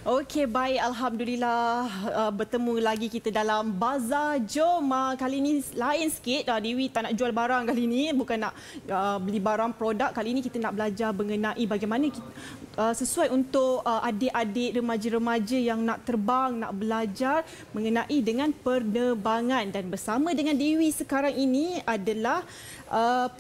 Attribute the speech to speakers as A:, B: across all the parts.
A: Okey, baik. Alhamdulillah bertemu lagi kita dalam Bazar Jom. Kali ini lain sikit. Dewi tak nak jual barang kali ini. Bukan nak beli barang produk. Kali ini kita nak belajar mengenai bagaimana kita, sesuai untuk adik-adik remaja-remaja yang nak terbang, nak belajar mengenai dengan penerbangan. Dan bersama dengan Dewi sekarang ini adalah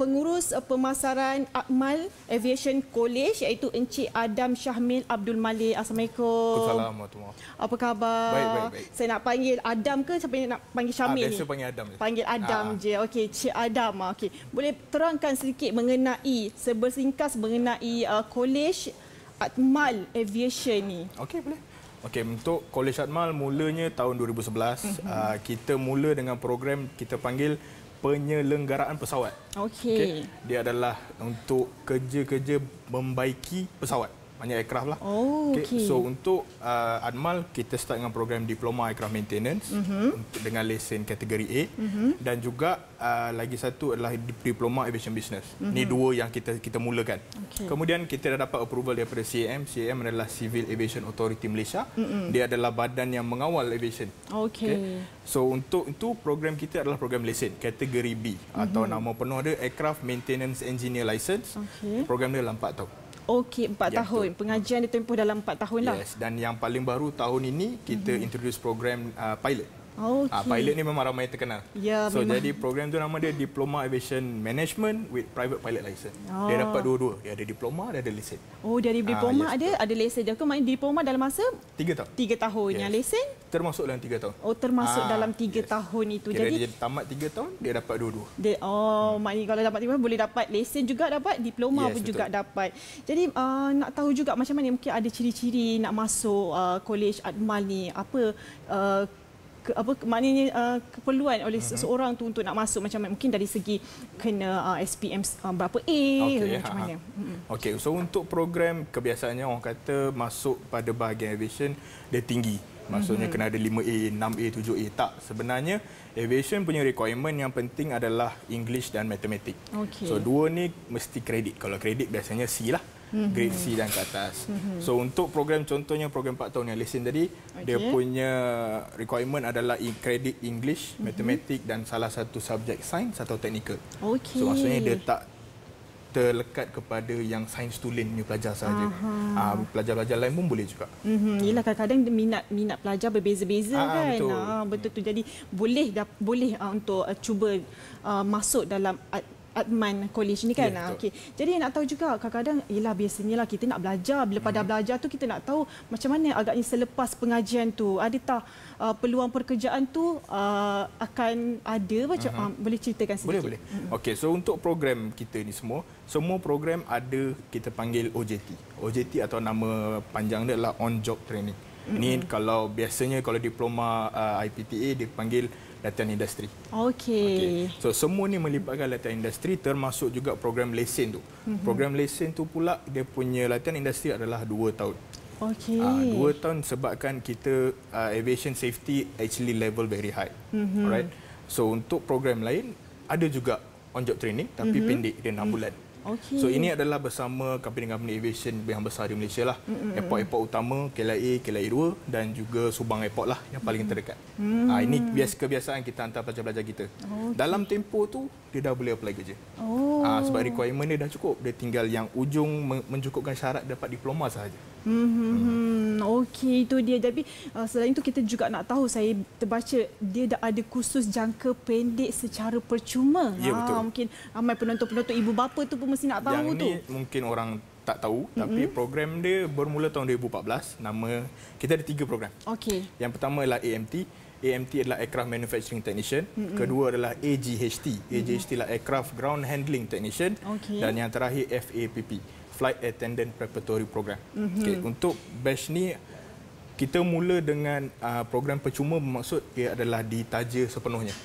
A: pengurus pemasaran Akmal Aviation College, iaitu Encik Adam Syahmil Abdul Malik. Assalamualaikum.
B: Assalamualaikum.
A: Apa khabar?
B: Baik.
A: Saya nak panggil Adam ke siapa nak panggil Syamil?
B: Biasa panggil Adam je.
A: Panggil Adam je. Okey, Cik Adam. Okey. Boleh terangkan sedikit mengenai sebersingkas mengenai College Akmal Aviation ni?
B: Okey, boleh. Okey, untuk College Akmal mulanya tahun 2011. Kita mula dengan program kita panggil penyelenggaraan pesawat.
A: Okey.
B: Dia adalah untuk kerja-kerja membaiki pesawat. Banyak aircraft lah.
A: Oh, okey.
B: So untuk Akmal, kita start dengan program Diploma Aircraft Maintenance untuk dengan lesen kategori A. Dan juga lagi satu adalah Diploma Aviation Business. Ini dua yang kita mulakan.
A: Okay.
B: Kemudian kita dah dapat approval daripada CAM. CAM adalah Civil Aviation Authority Malaysia. Dia adalah badan yang mengawal aviation.
A: Okey.
B: So untuk itu program kita adalah program lesen kategori B atau nama penuh dia Aircraft Maintenance Engineer License.
A: Okey.
B: Program dia dalam 4 tahun.
A: Okey, 4 tahun.
B: Betul.
A: Pengajian ditempuh dalam 4 tahun lah.
B: Yes, dan yang paling baru tahun ini kita introduce program pilot.
A: Okey.
B: Pilot ni memang ramai terkenal.
A: Ya,
B: so
A: memang.
B: jadi program tu nama dia Diploma Aviation Management with Private Pilot License. Dia dapat dua-dua. Dia ada diploma, dia ada lesen.
A: Oh, dari diploma
B: yes,
A: ada lesen dia. Maknanya diploma dalam masa
B: 3 tahun.
A: 3 tahun.
B: Yes.
A: Yang lesen?
B: Termasuk dalam 3 tahun.
A: Oh, termasuk dalam 3
B: yes.
A: tahun itu.
B: Kira
A: Jadi
B: dia tamat 3 tahun, dia dapat dua-dua.
A: maknanya kalau dapat diploma boleh dapat lesen juga dapat, diploma
B: Yes,
A: pun
B: betul.
A: juga dapat. Jadi nak tahu juga macam mana mungkin ada ciri-ciri nak masuk College Akmal ni. Apa maknanya keperluan oleh seseorang tu untuk nak masuk, macam mana? Mungkin dari segi kena SPM berapa A, macam mana?
B: Okey, so untuk program kebiasaannya orang kata masuk pada bahagian aviation dia tinggi. Maksudnya kena ada 5A, 6A, 7A. Tak, sebenarnya aviation punya requirement yang penting adalah English dan Matematik.
A: Okey.
B: So dua ni mesti kredit. Kalau kredit biasanya C lah. Grade C dan ke atas. So untuk program contohnya program 4 tahun yang lesen tadi, dia punya requirement adalah kredit English, Matematik dan salah satu subjek sains atau teknikal.
A: Okey.
B: So maksudnya dia tak terlekat kepada yang sains tulen punya pelajar sahaja. Pelajar-pelajar lain pun boleh juga.
A: Yelah, kadang-kadang minat pelajar berbeza-beza kan.
B: Betul.
A: Betul tu. Jadi boleh untuk cuba masuk dalam Akmal College ni kan.
B: Ya,
A: Okey. Jadi nak tahu juga kadang-kadang biasanya lah kita nak belajar, bila pada belajar tu kita nak tahu macam mana agaknya selepas pengajian tu, adakah peluang pekerjaan tu akan ada macam boleh ceritakan sedikit?
B: Boleh. Okey, so untuk program kita ni semua program ada kita panggil OJT. OJT atau nama panjang dia adalah on job training. Ini kalau biasanya kalau diploma IPTA dipanggil latihan industri.
A: Okey.
B: So semua ni melibatkan latihan industri, termasuk juga program lesen tu. Program lesen tu pula dia punya latihan industri adalah 2 tahun.
A: Okey.
B: 2 tahun sebabkan kita aviation safety actually level very high. Alright. So untuk program lain ada juga on job training tapi pendek, dia 6 bulan.
A: Okey.
B: So ini adalah bersama company-company aviation yang besar di Malaysia lah. Airport-airport utama, KLIA, KLIA 2 dan juga Subang Airport lah yang paling terdekat. Ini kebiasaan kita hantar pelajar-pelajar kita. Dalam tempoh tu dia dah boleh apply kerja. Sebab requirement dia dah cukup. Dia tinggal yang ujung mencukupkan syarat dapat diploma sahaja.
A: Okey, itu dia. Tapi selain itu kita juga nak tahu, saya terbaca dia dah ada kursus jangka pendek secara percuma.
B: Ya, betul.
A: Mungkin ramai penonton-penonton ibu bapa tu pun mesti nak tahu
B: yang
A: tu.
B: Yang ni mungkin orang tak tahu, tapi program dia bermula tahun 2014. Nama kita ada 3 program.
A: Okey.
B: Yang pertama adalah AMT. AMT adalah Aircraft Manufacturing Technician. Kedua adalah AGHT. AGHT adalah Aircraft Ground Handling Technician. Dan yang terakhir FAPP, Flight Attendant Preparatory Program. Okay. Untuk batch ni kita mula dengan program percuma, bermaksud dia adalah ditaja sepenuhnya.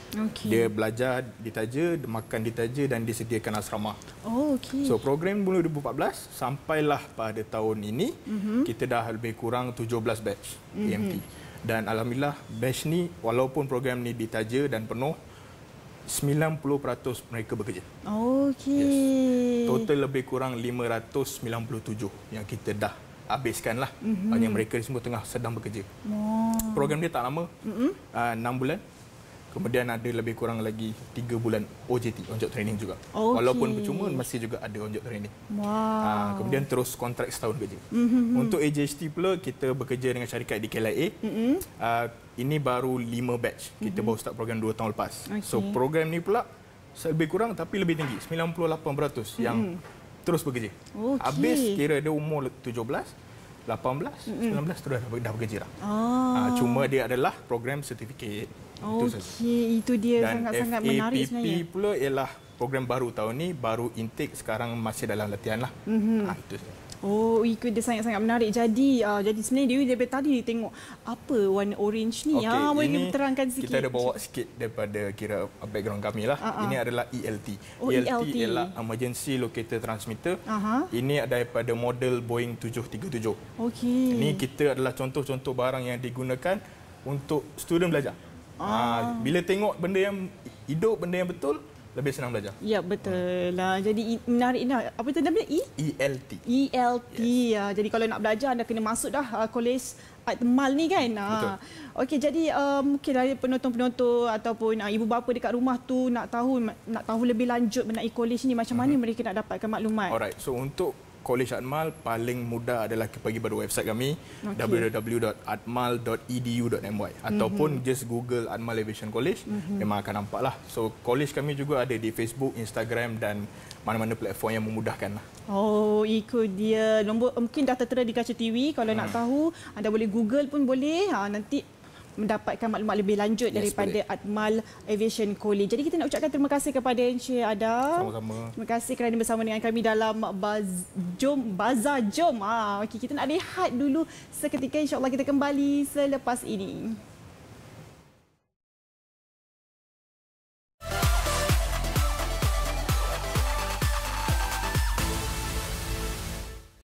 B: Dia belajar ditaja, makan ditaja dan disediakan asrama.
A: Okey.
B: So program mula 2014 sampailah pada tahun ini kita dah lebih kurang 17 batch AMT. Dan alhamdulillah batch ni walaupun program ni ditaja dan penuh, 90% mereka bekerja.
A: Okey.
B: Yes. Total lebih kurang 597 yang kita dah habiskan lah. Yang mereka semua tengah sedang bekerja. Program dia tak lama, 6 bulan. Kemudian ada lebih kurang lagi 3 bulan OJT, on job training juga. Walaupun percuma, masih juga ada on job training. Kemudian terus kontrak setahun kerja. Untuk AJHT pula, kita bekerja dengan syarikat di KLIA. Ini baru 5 batch. Kita baru start program 2 tahun lepas. So program ni pula lebih kurang tapi lebih tinggi, 98% yang terus bekerja. Habis kira dia umur 17, 18, 19 terus dah bekerja dah. Cuma dia adalah program certificate.
A: Itu dia sangat-sangat menarik sebenarnya.
B: FAPP pula ialah program baru tahun ni, baru intake, sekarang masih dalam latihan lah. Itu.
A: Itu dia sangat-sangat menarik. Jadi sebenarnya Dewi daripada tadi tengok apa warna orange ni. Boleh terangkan sikit.
B: Kita ada bawa sikit daripada kira background kami lah. Ini adalah ELT. ELT ialah Emergency Locator Transmitter. Ini daripada model Boeing 737. Ini kita adalah contoh-contoh barang yang digunakan untuk student belajar. Bila tengok benda yang hidup, benda yang betul, lebih senang belajar.
A: Ya, betul lah. Jadi menarik dah. Apa itu namanya?
B: ELT.
A: ELT. Yes. Jadi kalau nak belajar, anda kena masuk dah kolej Atmal ni kan.
B: Betul.
A: Okey, jadi mungkin ada penonton-penonton ataupun ibu bapa dekat rumah tu nak tahu lebih lanjut mengenai kolej ni, macam mana mereka nak dapatkan maklumat?
B: Alright. So untuk Kolej Atmal paling mudah adalah pergi pada website kami www.atmal.edu.my ataupun just Google Atmal Aviation College, memang akan nampak lah. So kolej kami juga ada di Facebook, Instagram dan mana-mana platform yang memudahkan lah.
A: Ikut dia. Nombor mungkin dah tertera di kaca TV. Kalau nak tahu, anda boleh Google pun boleh. Nanti mendapatkan maklumat lebih lanjut daripada Atmal Aviation College. Jadi kita nak ucapkan terima kasih kepada Encik Ada.
B: Sama-sama.
A: Terima kasih kerana bersama dengan kami dalam Bazar Jom. Kita nak rehat dulu seketika. InsyaAllah kita kembali selepas ini.